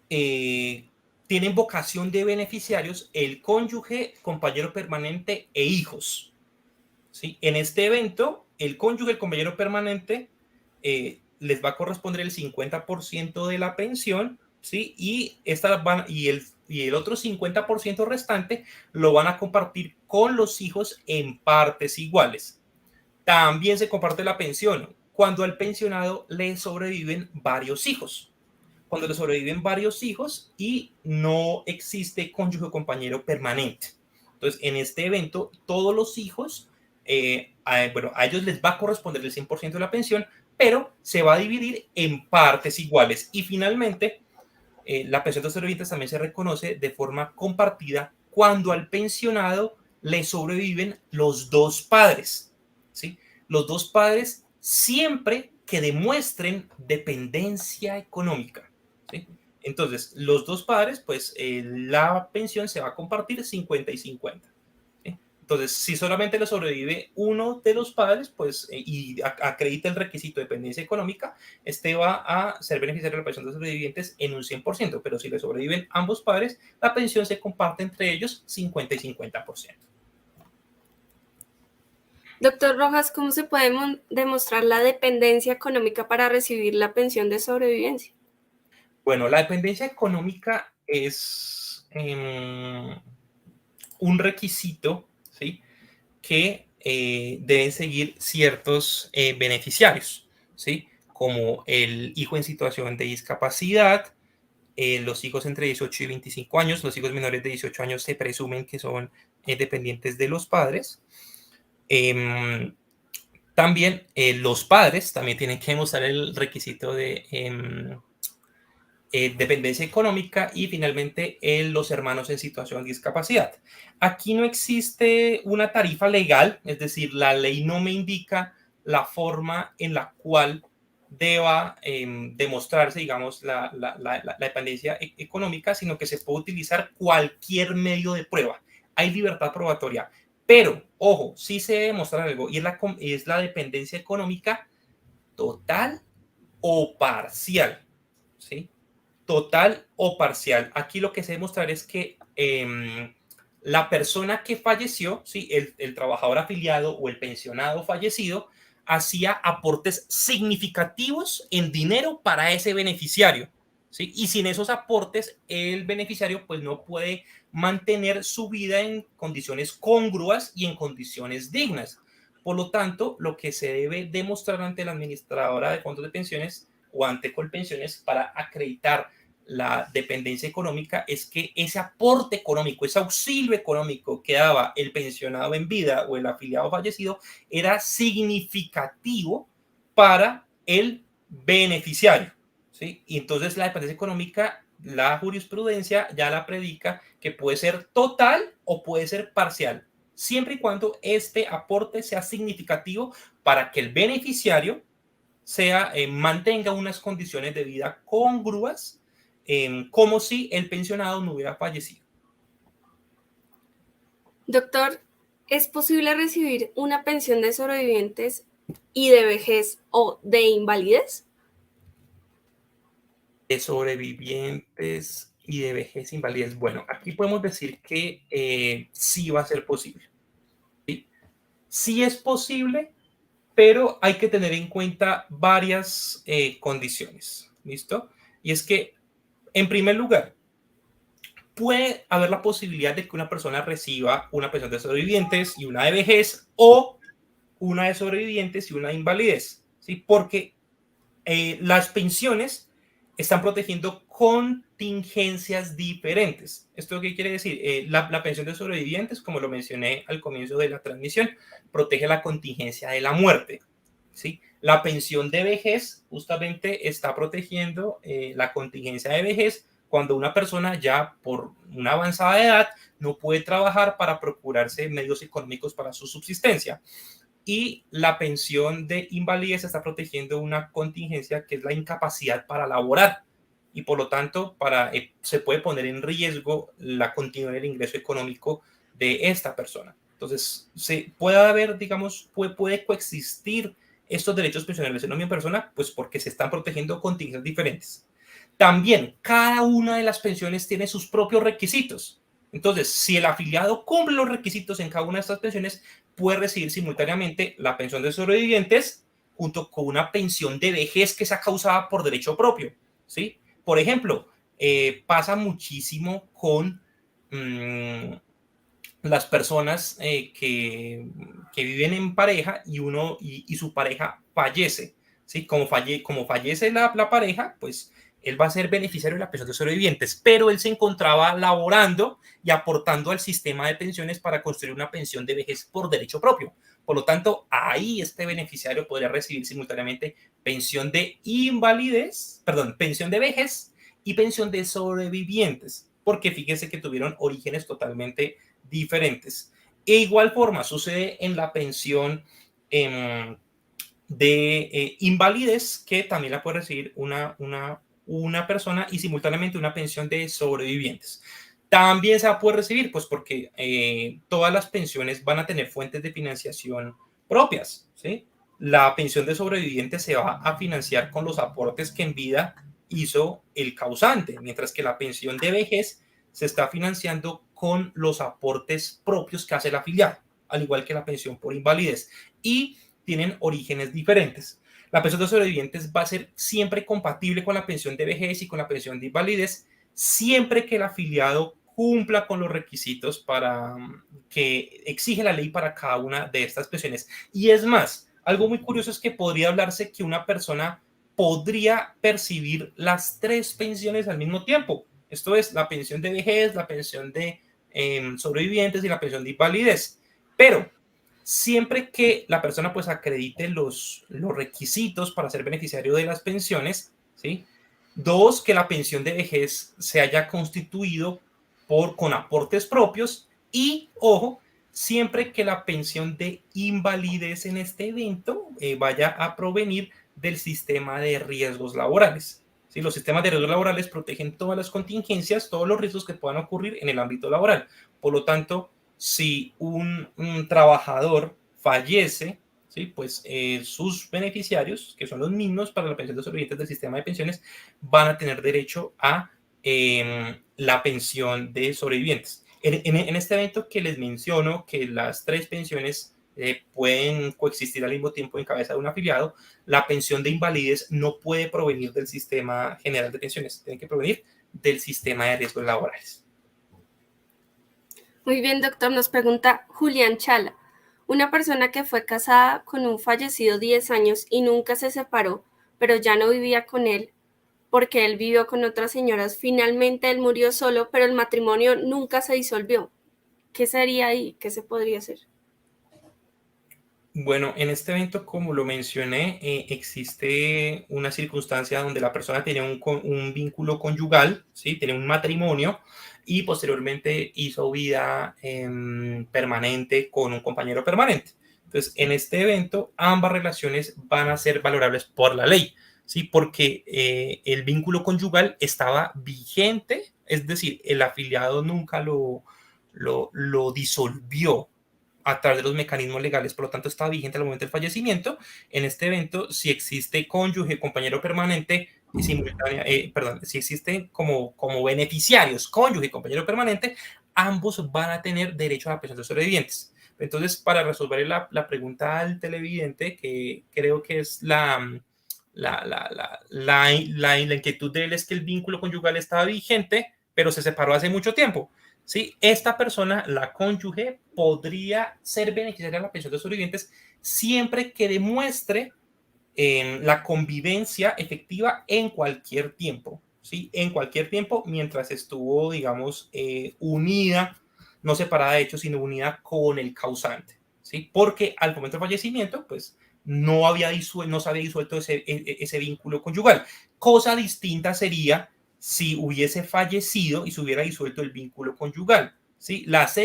tienen vocación de beneficiarios el cónyuge, compañero permanente e hijos. ¿Sí? En este evento, el cónyuge, el compañero permanente, les va a corresponder el 50% de la pensión, ¿sí? Y el otro 50% restante lo van a compartir con los hijos en partes iguales. También se comparte la pensión cuando al pensionado le sobreviven varios hijos. Cuando le sobreviven varios hijos y no existe cónyuge o compañero permanente. Entonces, en este evento, todos los hijos, a ellos les va a corresponder el 100% de la pensión, pero se va a dividir en partes iguales. Y finalmente, la pensión de los sobrevivientes también se reconoce de forma compartida cuando al pensionado le sobreviven los dos padres, ¿sí? Los dos padres siempre que demuestren dependencia económica, ¿sí? Entonces, los dos padres, pues la pensión se va a compartir 50 y 50. Entonces, si solamente le sobrevive uno de los padres, pues, y acredita el requisito de dependencia económica, este va a ser beneficiario de la pensión de los sobrevivientes en un 100%, pero si le sobreviven ambos padres, la pensión se comparte entre ellos 50 y 50%. Doctor Rojas, ¿cómo se puede demostrar la dependencia económica para recibir la pensión de sobrevivencia? Bueno, la dependencia económica es un requisito, ¿sí? Que deben seguir ciertos beneficiarios, ¿sí? Como el hijo en situación de discapacidad, los hijos entre 18 y 25 años, los hijos menores de 18 años se presumen que son dependientes de los padres. Eh, También los padres también tienen que demostrar el requisito de dependencia económica y finalmente los hermanos en situación de discapacidad. Aquí no existe una tarifa legal, es decir, la ley no me indica la forma en la cual deba demostrarse, digamos, la dependencia económica, sino que se puede utilizar cualquier medio de prueba. Hay libertad probatoria, pero, ojo, sí se debe demostrar algo y es la dependencia económica total o parcial, ¿sí? Total o parcial. Aquí lo que se demostrar es que la persona que falleció, ¿sí? El trabajador afiliado o el pensionado fallecido, hacía aportes significativos en dinero para ese beneficiario, ¿sí? Y sin esos aportes, el beneficiario pues no puede mantener su vida en condiciones congruas y en condiciones dignas. Por lo tanto, lo que se debe demostrar ante la administradora de fondos de pensiones o ante Colpensiones para acreditar la dependencia económica es que ese aporte económico, ese auxilio económico que daba el pensionado en vida o el afiliado fallecido era significativo para el beneficiario, ¿sí? Y entonces la dependencia económica, la jurisprudencia ya la predica que puede ser total o puede ser parcial, siempre y cuando este aporte sea significativo para que el beneficiario mantenga unas condiciones de vida congruas, como si el pensionado no hubiera fallecido. Doctor, ¿es posible recibir una pensión de sobrevivientes y de vejez o de invalidez? De sobrevivientes y de vejez invalidez. Bueno, aquí podemos decir que sí va a ser posible. ¿Sí? Sí es posible, pero hay que tener en cuenta varias condiciones. ¿Listo? Y es que, en primer lugar, puede haber la posibilidad de que una persona reciba una pensión de sobrevivientes y una de vejez o una de sobrevivientes y una de invalidez, ¿sí? Porque las pensiones están protegiendo contingencias diferentes. ¿Esto qué quiere decir? La pensión de sobrevivientes, como lo mencioné al comienzo de la transmisión, protege la contingencia de la muerte, ¿sí? La pensión de vejez justamente está protegiendo la contingencia de vejez cuando una persona ya por una avanzada edad no puede trabajar para procurarse medios económicos para su subsistencia. Y la pensión de invalidez está protegiendo una contingencia que es la incapacidad para laborar y por lo tanto se puede poner en riesgo la continuidad del ingreso económico de esta persona. Entonces, se puede haber, digamos, puede coexistir estos derechos pensionales en una misma persona, pues porque se están protegiendo contingencias diferentes. También, cada una de las pensiones tiene sus propios requisitos. Entonces, si el afiliado cumple los requisitos en cada una de estas pensiones, puede recibir simultáneamente la pensión de sobrevivientes junto con una pensión de vejez que sea causada por derecho propio, ¿sí? Por ejemplo, pasa muchísimo con las personas que viven en pareja y su pareja fallece, ¿sí? Como fallece la pareja, pues él va a ser beneficiario de la pensión de sobrevivientes, pero él se encontraba laborando y aportando al sistema de pensiones para construir una pensión de vejez por derecho propio. Por lo tanto, ahí este beneficiario podría recibir simultáneamente pensión de invalidez, perdón, pensión de vejez y pensión de sobrevivientes, porque fíjense que tuvieron orígenes totalmente diferentes. E igual forma sucede en la pensión de invalidez, que también la puede recibir una persona, y simultáneamente una pensión de sobrevivientes. También se va a poder recibir, pues porque todas las pensiones van a tener fuentes de financiación propias, ¿sí? La pensión de sobrevivientes se va a financiar con los aportes que en vida hizo el causante, mientras que la pensión de vejez se está financiando con los aportes propios que hace el afiliado, al igual que la pensión por invalidez. Y tienen orígenes diferentes. La pensión de sobrevivientes va a ser siempre compatible con la pensión de vejez y con la pensión de invalidez, siempre que el afiliado cumpla con los requisitos para que exige la ley para cada una de estas pensiones. Y es más, algo muy curioso es que podría hablarse que una persona podría percibir las tres pensiones al mismo tiempo. Esto es la pensión de vejez, la pensión de sobrevivientes y la pensión de invalidez. Pero siempre que la persona pues acredite los requisitos para ser beneficiario de las pensiones, ¿sí? Dos, que la pensión de vejez se haya constituido con aportes propios y, ojo, siempre que la pensión de invalidez en este evento vaya a provenir del sistema de riesgos laborales. ¿Sí? Los sistemas de riesgos laborales protegen todas las contingencias, todos los riesgos que puedan ocurrir en el ámbito laboral. Por lo tanto, si un trabajador fallece, ¿sí? Pues sus beneficiarios, que son los mismos para la pensión de sobrevivientes del sistema de pensiones, van a tener derecho a la pensión de sobrevivientes. En este evento que les menciono, que las tres pensiones pueden coexistir al mismo tiempo en cabeza de un afiliado, la pensión de invalidez no puede provenir del sistema general de pensiones, tiene que provenir del sistema de riesgos laborales. Muy bien, doctor. Nos pregunta Julián Chala. Una persona que fue casada con un fallecido 10 años y nunca se separó, pero ya no vivía con él porque él vivió con otras señoras. Finalmente él murió solo, pero el matrimonio nunca se disolvió. ¿Qué sería ahí? ¿Qué se podría hacer? Bueno, en este evento, como lo mencioné, existe una circunstancia donde la persona tiene un vínculo conyugal, ¿sí? Tiene un matrimonio y posteriormente hizo vida permanente con un compañero permanente. Entonces, en este evento, ambas relaciones van a ser valorables por la ley, ¿sí? Porque el vínculo conyugal estaba vigente, es decir, el afiliado nunca lo disolvió a través de los mecanismos legales, por lo tanto está vigente al momento del fallecimiento. En este evento, si existe cónyuge, compañero permanente, si existen como beneficiarios, cónyuge, compañero permanente, ambos van a tener derecho a la pensión de sobrevivientes. Entonces, para resolver la pregunta al televidente, que creo que es la inquietud de él, es que el vínculo conyugal estaba vigente, pero se separó hace mucho tiempo. ¿Sí? Esta persona, la cónyuge, podría ser beneficiaria de la pensión de sobrevivientes siempre que demuestre la convivencia efectiva en cualquier tiempo, ¿sí? En cualquier tiempo mientras estuvo, digamos, unida, no separada de hecho, sino unida con el causante, ¿sí? Porque al momento del fallecimiento, pues, no se había disuelto ese vínculo conyugal. Cosa distinta sería si hubiese fallecido y se hubiera disuelto el vínculo conyugal. ¿Sí? Los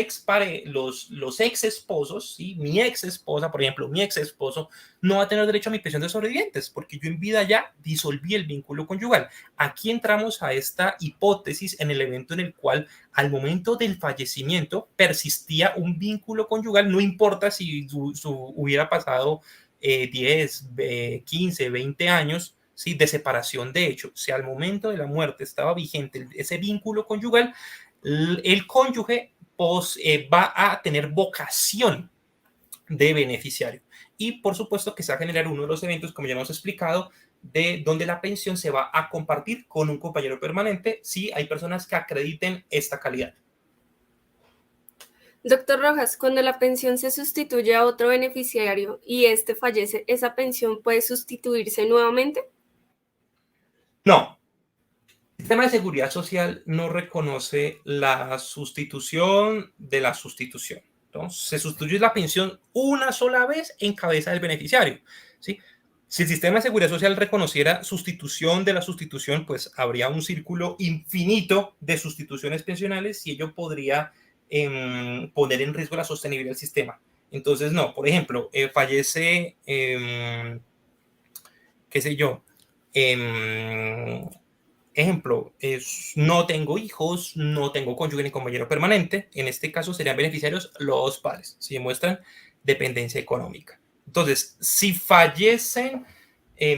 ex esposos, ¿sí? Mi ex esposa, por ejemplo, mi ex esposo no va a tener derecho a mi pensión de sobrevivientes porque yo en vida ya disolví el vínculo conyugal. Aquí entramos a esta hipótesis en el evento en el cual al momento del fallecimiento persistía un vínculo conyugal, no importa si hubiera pasado 10, 15, 20 años, ¿sí? De separación. De hecho, si al momento de la muerte estaba vigente ese vínculo conyugal, el cónyuge va a tener vocación de beneficiario. Y por supuesto que se va a generar uno de los eventos, como ya hemos explicado, de donde la pensión se va a compartir con un compañero permanente si hay personas que acrediten esta calidad. Doctor Rojas, cuando la pensión se sustituye a otro beneficiario y este fallece, ¿esa pensión puede sustituirse nuevamente? No, sistema de seguridad social no reconoce la sustitución de la sustitución. Entonces, se sustituye la pensión una sola vez en cabeza del beneficiario, ¿sí? Si el sistema de seguridad social reconociera sustitución de la sustitución, pues habría un círculo infinito de sustituciones pensionales y ello podría poner en riesgo la sostenibilidad del sistema. Entonces, no, por ejemplo, fallece, qué sé yo, ejemplo, no tengo hijos, no tengo cónyuge ni compañero permanente. En este caso serían beneficiarios los padres, si demuestran dependencia económica. Entonces, si fallecen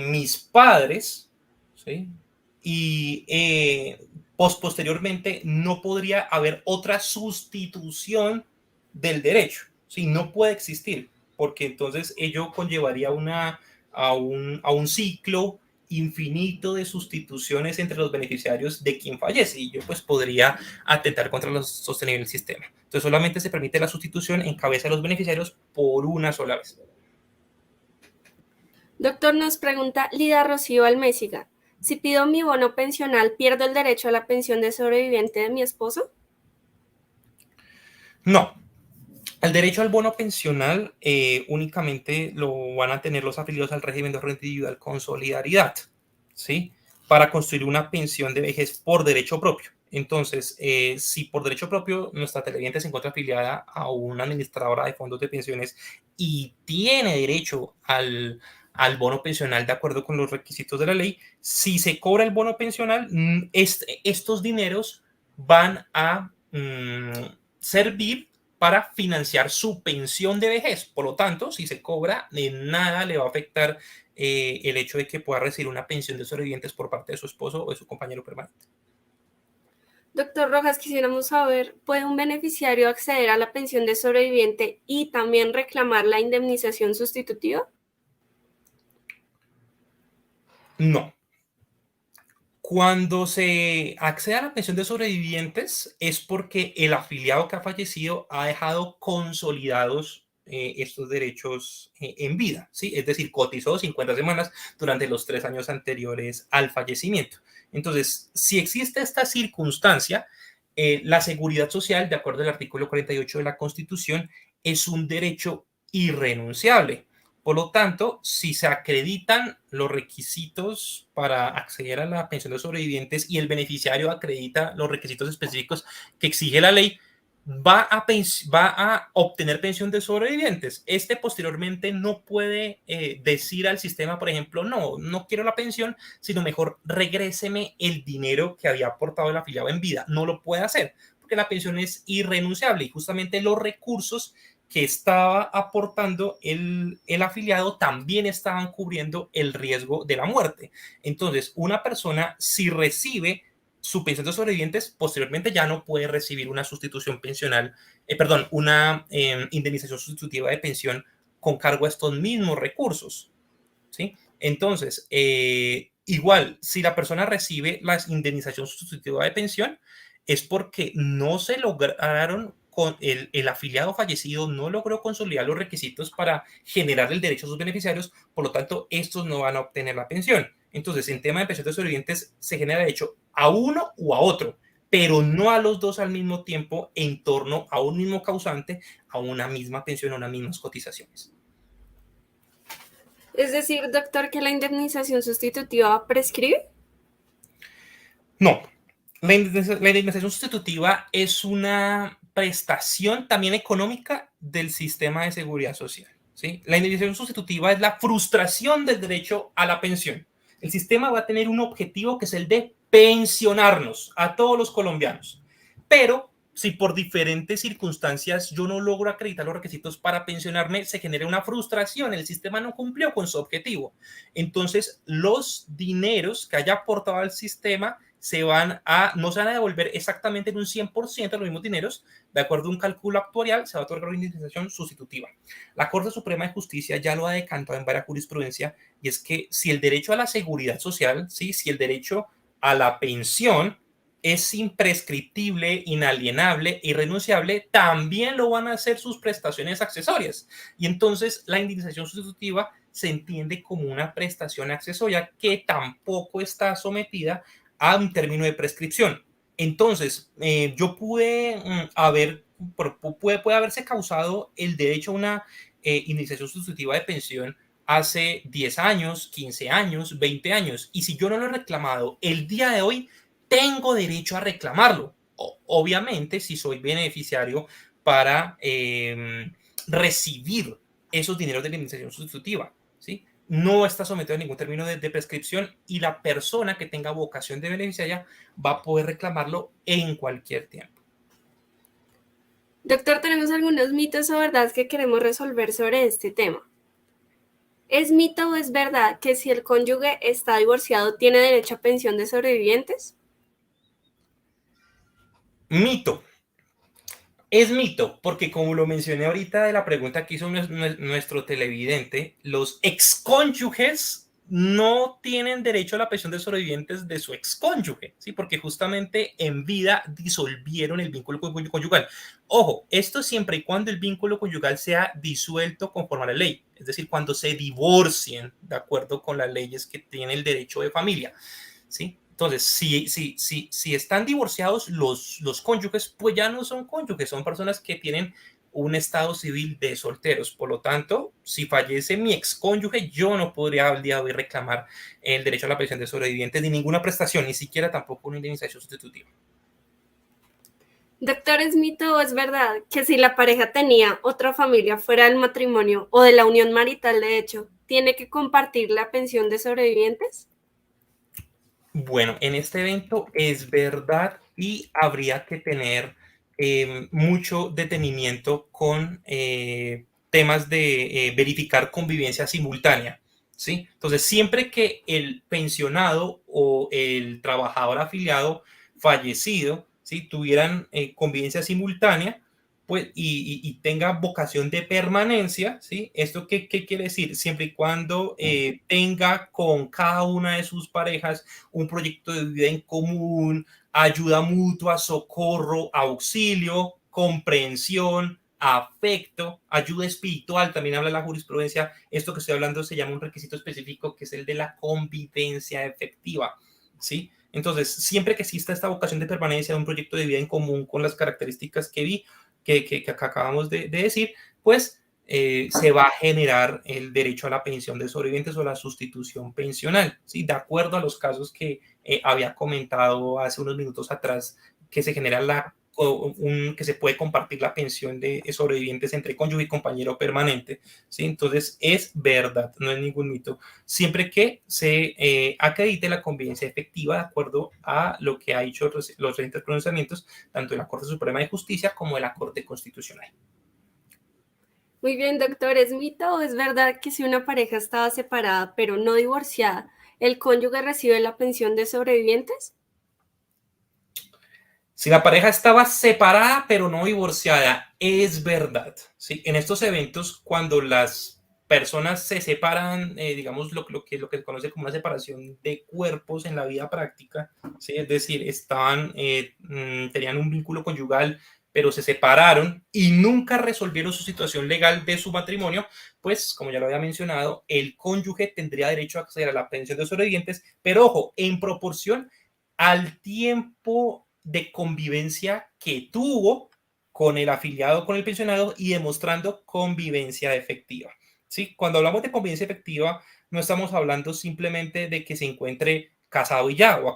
mis padres, ¿sí? Y posteriormente no podría haber otra sustitución del derecho, ¿sí? No puede existir, porque entonces ello conllevaría a un ciclo infinito de sustituciones entre los beneficiarios de quien fallece y yo pues podría atentar contra la sostenibilidad del sistema. Entonces solamente se permite la sustitución en cabeza de los beneficiarios por una sola vez. Doctor, nos pregunta Lida Rocío Almésiga, si pido mi bono pensional, ¿pierdo el derecho a la pensión de sobreviviente de mi esposo? No. El derecho al bono pensional únicamente lo van a tener los afiliados al régimen de renta individual con solidaridad, ¿sí? Para construir una pensión de vejez por derecho propio. Entonces, si por derecho propio nuestra televidente se encuentra afiliada a una administradora de fondos de pensiones y tiene derecho al bono pensional de acuerdo con los requisitos de la ley, si se cobra el bono pensional, estos dineros van a servir para financiar su pensión de vejez. Por lo tanto, si se cobra, de nada le va a afectar el hecho de que pueda recibir una pensión de sobrevivientes por parte de su esposo o de su compañero permanente. Doctor Rojas, quisiéramos saber, ¿puede un beneficiario acceder a la pensión de sobreviviente y también reclamar la indemnización sustitutiva? No. Cuando se accede a la pensión de sobrevivientes es porque el afiliado que ha fallecido ha dejado consolidados estos derechos en vida, ¿sí? Es decir, cotizó 50 semanas durante los 3 años anteriores al fallecimiento. Entonces, si existe esta circunstancia, la seguridad social, de acuerdo al artículo 48 de la Constitución, es un derecho irrenunciable. Por lo tanto, si se acreditan los requisitos para acceder a la pensión de sobrevivientes y el beneficiario acredita los requisitos específicos que exige la ley, va a obtener pensión de sobrevivientes. Este posteriormente no puede decir al sistema, por ejemplo, no quiero la pensión, sino mejor regréseme el dinero que había aportado el afiliado en vida. No lo puede hacer porque la pensión es irrenunciable y justamente los recursos que estaba aportando el afiliado también estaban cubriendo el riesgo de la muerte. Entonces, una persona, si recibe su pensión de sobrevivientes, posteriormente ya no puede recibir una sustitución pensional, una indemnización sustitutiva de pensión con cargo a estos mismos recursos, ¿sí? Entonces, igual, si la persona recibe la indemnización sustitutiva de pensión, es porque no se lograron con el afiliado fallecido no logró consolidar los requisitos para generar el derecho a sus beneficiarios, por lo tanto, estos no van a obtener la pensión. Entonces, en tema de pensión de sobrevivientes, se genera derecho a uno o a otro, pero no a los dos al mismo tiempo en torno a un mismo causante, a una misma pensión, a unas mismas cotizaciones. Es decir, doctor, que la indemnización sustitutiva prescribe. No, la indemnización sustitutiva es una prestación también económica del sistema de seguridad social, ¿sí? La indemnización sustitutiva es la frustración del derecho a la pensión. El sistema va a tener un objetivo que es el de pensionarnos a todos los colombianos, pero si por diferentes circunstancias yo no logro acreditar los requisitos para pensionarme, se genera una frustración, el sistema no cumplió con su objetivo. Entonces, los dineros que haya aportado al sistema no se van a devolver exactamente en un 100% de los mismos dineros, de acuerdo a un cálculo actuarial, se va a otorgar una indemnización sustitutiva. La Corte Suprema de Justicia ya lo ha decantado en varias jurisprudencia, y es que si el derecho a la seguridad social, ¿sí? Si el derecho a la pensión es imprescriptible, inalienable, irrenunciable, también lo van a hacer sus prestaciones accesorias. Y entonces la indemnización sustitutiva se entiende como una prestación accesoria que tampoco está sometida a un término de prescripción. Entonces, yo puede haberse causado el derecho a una indemnización sustitutiva de pensión hace 10 años, 15 años, 20 años. Y si yo no lo he reclamado el día de hoy, tengo derecho a reclamarlo. Obviamente, si soy beneficiario para recibir esos dineros de la indemnización sustitutiva, ¿sí? No está sometido a ningún término de prescripción y la persona que tenga vocación de beneficiaria va a poder reclamarlo en cualquier tiempo. Doctor, tenemos algunos mitos o verdades que queremos resolver sobre este tema. ¿Es mito o es verdad que si el cónyuge está divorciado tiene derecho a pensión de sobrevivientes? Mito. Es mito, porque como lo mencioné ahorita de la pregunta que hizo nuestro televidente, los excónyuges no tienen derecho a la pensión de sobrevivientes de su excónyuge, ¿sí? Porque justamente en vida disolvieron el vínculo conyugal. Ojo, esto siempre y cuando el vínculo conyugal sea disuelto conforme a la ley, es decir, cuando se divorcien de acuerdo con las leyes que tiene el derecho de familia, ¿sí? Entonces, si están divorciados los cónyuges, pues ya no son cónyuges, son personas que tienen un estado civil de solteros. Por lo tanto, si fallece mi excónyuge, yo no podría al día de hoy reclamar el derecho a la pensión de sobrevivientes ni ninguna prestación, ni siquiera tampoco una indemnización sustitutiva. Doctor, ¿es mito o es verdad que si la pareja tenía otra familia fuera del matrimonio o de la unión marital de hecho, tiene que compartir la pensión de sobrevivientes? Bueno, en este evento es verdad y habría que tener mucho detenimiento con temas de verificar convivencia simultánea, ¿sí? Entonces, siempre que el pensionado o el trabajador afiliado fallecido, ¿sí? Tuvieran convivencia simultánea, pues, y tenga vocación de permanencia, ¿sí? ¿Esto qué quiere decir? Siempre y cuando tenga con cada una de sus parejas un proyecto de vida en común, ayuda mutua, socorro, auxilio, comprensión, afecto, ayuda espiritual, también habla la jurisprudencia. Esto que estoy hablando se llama un requisito específico que es el de la convivencia efectiva, ¿sí? Entonces, siempre que exista esta vocación de permanencia de un proyecto de vida en común con las características que vi, que acabamos de decir, pues se va a generar el derecho a la pensión de sobrevivientes o la sustitución pensional, ¿sí? De acuerdo a los casos que había comentado hace unos minutos atrás, que se genera que se puede compartir la pensión de sobrevivientes entre cónyuge y compañero permanente, ¿sí? Entonces es verdad, no es ningún mito, siempre que se acredite la convivencia efectiva de acuerdo a lo que ha dicho los recientes pronunciamientos tanto de la Corte Suprema de Justicia como de la Corte Constitucional. Muy bien, doctor, ¿es mito o es verdad que si una pareja estaba separada pero no divorciada, el cónyuge recibe la pensión de sobrevivientes? Si la pareja estaba separada pero no divorciada, es verdad, ¿sí? En estos eventos, cuando las personas se separan, digamos, lo que se conoce como una separación de cuerpos en la vida práctica, ¿sí? Es decir, tenían un vínculo conyugal, pero se separaron y nunca resolvieron su situación legal de su matrimonio, pues, como ya lo había mencionado, el cónyuge tendría derecho a acceder a la pensión de sobrevivientes, pero ojo, en proporción al tiempo de convivencia que tuvo con el afiliado, con el pensionado y demostrando convivencia efectiva. ¿Sí? Cuando hablamos de convivencia efectiva, no estamos hablando simplemente de que se encuentre casado y ya, o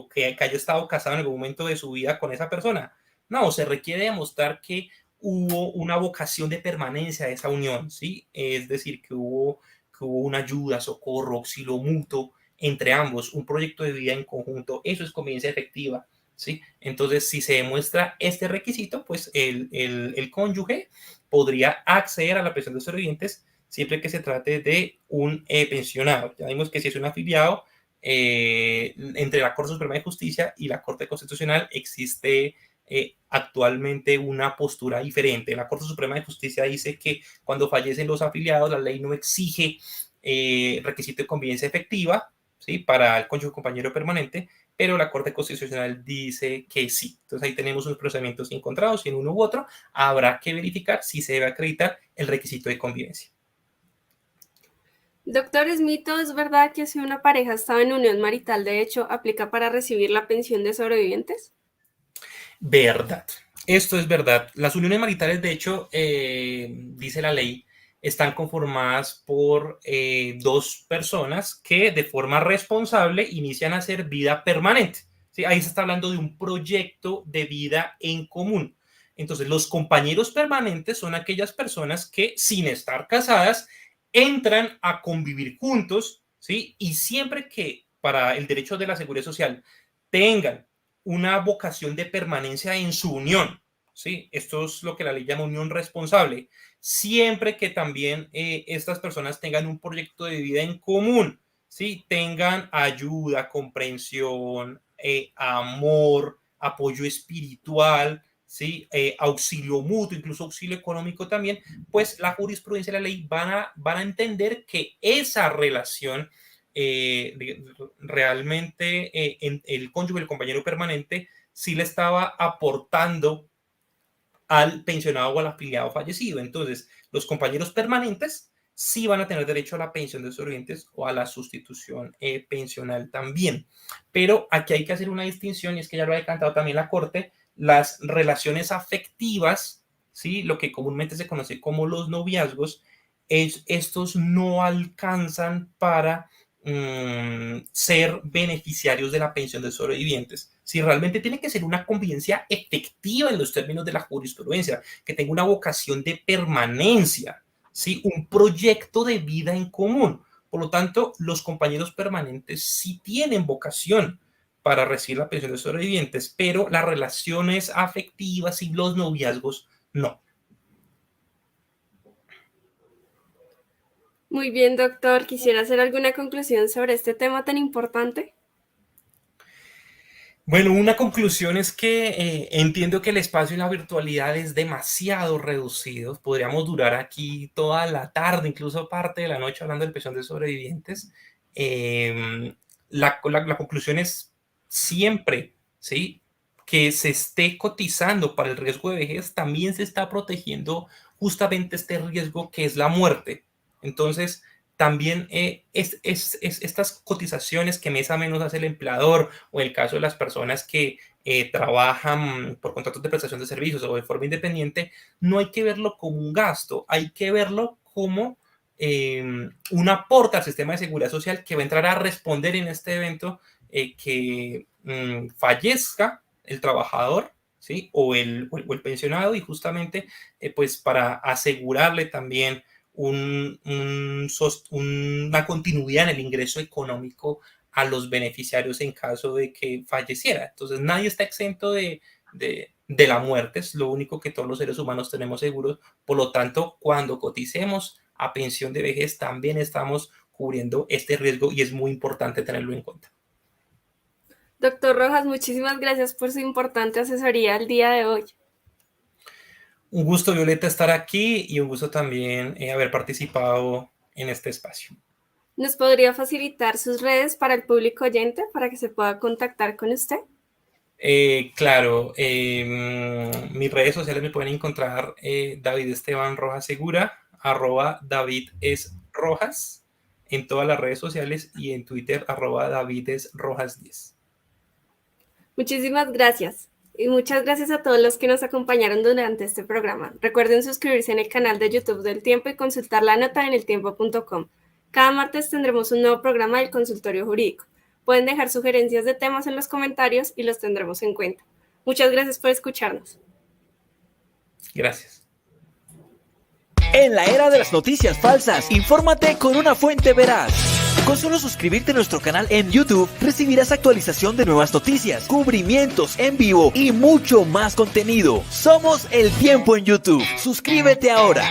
que haya estado casado en algún momento de su vida con esa persona. No, se requiere demostrar que hubo una vocación de permanencia de esa unión, ¿sí? Es decir, que hubo una ayuda, socorro, auxilio mutuo entre ambos, un proyecto de vida en conjunto, eso es convivencia efectiva, ¿sí? Entonces, si se demuestra este requisito, pues el cónyuge podría acceder a la pensión de sobrevivientes siempre que se trate de un pensionado. Ya vimos que si es un afiliado, entre la Corte Suprema de Justicia y la Corte Constitucional existe actualmente una postura diferente. La Corte Suprema de Justicia dice que cuando fallecen los afiliados, la ley no exige requisito de convivencia efectiva, ¿sí? Para el cónyuge compañero permanente, pero la Corte Constitucional dice que sí. Entonces ahí tenemos unos procedimientos encontrados y en uno u otro habrá que verificar si se debe acreditar el requisito de convivencia. Doctor, ¿es mito, es verdad que si una pareja estaba en unión marital, de hecho, aplica para recibir la pensión de sobrevivientes? Verdad. Esto es verdad. Las uniones maritales, de hecho, dice la ley, están conformadas por dos personas que de forma responsable inician a hacer vida permanente. ¿Sí? Ahí se está hablando de un proyecto de vida en común. Entonces, los compañeros permanentes son aquellas personas que, sin estar casadas, entran a convivir juntos, ¿sí? Y siempre que para el derecho de la seguridad social tengan una vocación de permanencia en su unión, ¿sí? Esto es lo que la ley llama unión responsable. Siempre que también estas personas tengan un proyecto de vida en común, ¿sí? Tengan ayuda, comprensión, amor, apoyo espiritual, ¿sí? Auxilio mutuo, incluso auxilio económico también, pues la jurisprudencia y la ley van a entender que esa relación realmente el cónyuge, el compañero permanente, sí le estaba aportando al pensionado o al afiliado fallecido. Entonces, los compañeros permanentes sí van a tener derecho a la pensión de sobrevivientes o a la sustitución pensional también. Pero aquí hay que hacer una distinción, y es que ya lo ha decantado también la Corte, las relaciones afectivas, ¿sí? Lo que comúnmente se conoce como los noviazgos, estos no alcanzan para ser beneficiarios de la pensión de sobrevivientes. Si realmente tiene que ser una convivencia efectiva en los términos de la jurisprudencia, que tenga una vocación de permanencia, ¿sí? Un proyecto de vida en común. Por lo tanto, los compañeros permanentes sí tienen vocación para recibir la pensión de sobrevivientes, pero las relaciones afectivas y los noviazgos no. Muy bien, doctor. ¿Quisiera hacer alguna conclusión sobre este tema tan importante? Bueno, una conclusión es que entiendo que el espacio en la virtualidad es demasiado reducido. Podríamos durar aquí toda la tarde, incluso parte de la noche, hablando del pensión de sobrevivientes. La conclusión es siempre, ¿sí? Que se esté cotizando para el riesgo de vejez, también se está protegiendo justamente este riesgo que es la muerte. Entonces, también estas cotizaciones que mes a menos hace el empleador, o en el caso de las personas que trabajan por contratos de prestación de servicios o de forma independiente, no hay que verlo como un gasto, hay que verlo como un aporte al sistema de seguridad social que va a entrar a responder en este evento que fallezca el trabajador, ¿sí? o el pensionado, y justamente pues para asegurarle también una continuidad en el ingreso económico a los beneficiarios en caso de que falleciera. Entonces nadie está exento de la muerte, es lo único que todos los seres humanos tenemos seguros. Por lo tanto, cuando coticemos a pensión de vejez, también estamos cubriendo este riesgo, y es muy importante tenerlo en cuenta. Doctor Rojas, muchísimas gracias por su importante asesoría el día de hoy. Un gusto, Violeta, estar aquí, y un gusto también haber participado en este espacio. ¿Nos podría facilitar sus redes para el público oyente para que se pueda contactar con usted? Claro, mis redes sociales me pueden encontrar David Esteban Rojas Segura, @DavidEsRojas en todas las redes sociales, y en Twitter @DavidEsRojas10. Muchísimas gracias. Y muchas gracias a todos los que nos acompañaron durante este programa. Recuerden suscribirse en el canal de YouTube del Tiempo y consultar la nota en eltiempo.com. Cada martes tendremos un nuevo programa del consultorio jurídico. Pueden dejar sugerencias de temas en los comentarios y los tendremos en cuenta. Muchas gracias por escucharnos. Gracias. En la era de las noticias falsas, infórmate con una fuente veraz. Con solo suscribirte a nuestro canal en YouTube, recibirás actualización de nuevas noticias, cubrimientos en vivo y mucho más contenido. Somos El Tiempo en YouTube. Suscríbete ahora.